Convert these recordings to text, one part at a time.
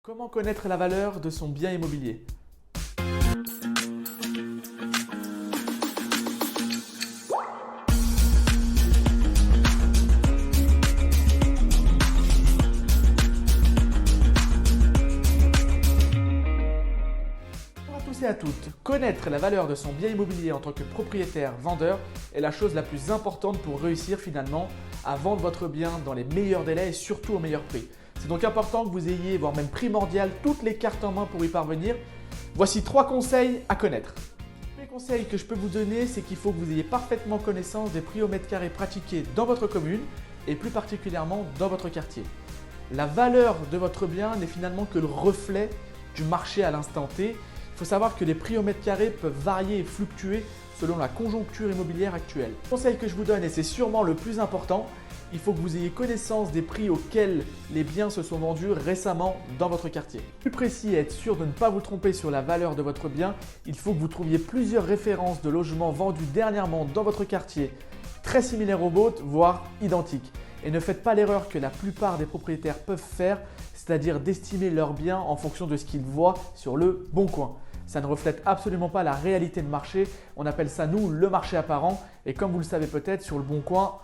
Comment connaître la valeur de son bien immobilier? Bonjour à tous et à toutes. Connaître la valeur de son bien immobilier en tant que propriétaire vendeur est la chose la plus importante pour réussir finalement à vendre votre bien dans les meilleurs délais et surtout au meilleur prix. C'est donc important que vous ayez, voire même primordial, toutes les cartes en main pour y parvenir. Voici 3 conseils à connaître. Le premier conseil que je peux vous donner, c'est qu'il faut que vous ayez parfaitement connaissance des prix au mètre carré pratiqués dans votre commune et plus particulièrement dans votre quartier. La valeur de votre bien n'est finalement que le reflet du marché à l'instant T. Il faut savoir que les prix au mètre carré peuvent varier et fluctuer selon la conjoncture immobilière actuelle. Le conseil que je vous donne, et c'est sûrement le plus important, il faut que vous ayez connaissance des prix auxquels les biens se sont vendus récemment dans votre quartier. Plus précis et être sûr de ne pas vous tromper sur la valeur de votre bien, il faut que vous trouviez plusieurs références de logements vendus dernièrement dans votre quartier, très similaires aux vôtres, voire identiques. Et ne faites pas l'erreur que la plupart des propriétaires peuvent faire, c'est-à-dire d'estimer leurs biens en fonction de ce qu'ils voient sur le bon coin. Ça ne reflète absolument pas la réalité de marché. On appelle ça, nous, le marché apparent. Et comme vous le savez peut-être, sur le bon coin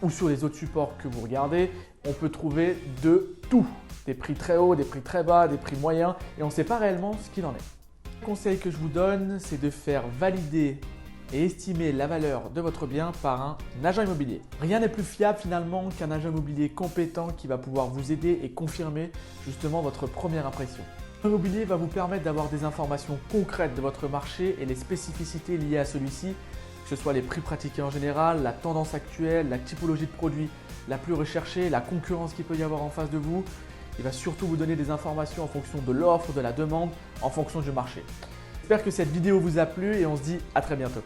ou sur les autres supports que vous regardez, on peut trouver de tout. Des prix très hauts, des prix très bas, des prix moyens. Et on ne sait pas réellement ce qu'il en est. Le conseil que je vous donne, c'est de faire valider et estimer la valeur de votre bien par un agent immobilier. Rien n'est plus fiable finalement qu'un agent immobilier compétent qui va pouvoir vous aider et confirmer justement votre première impression. L'immobilier va vous permettre d'avoir des informations concrètes de votre marché et les spécificités liées à celui-ci, que ce soit les prix pratiqués en général, la tendance actuelle, la typologie de produits la plus recherchée, la concurrence qu'il peut y avoir en face de vous. Il va surtout vous donner des informations en fonction de l'offre, de la demande, en fonction du marché. J'espère que cette vidéo vous a plu et on se dit à très bientôt.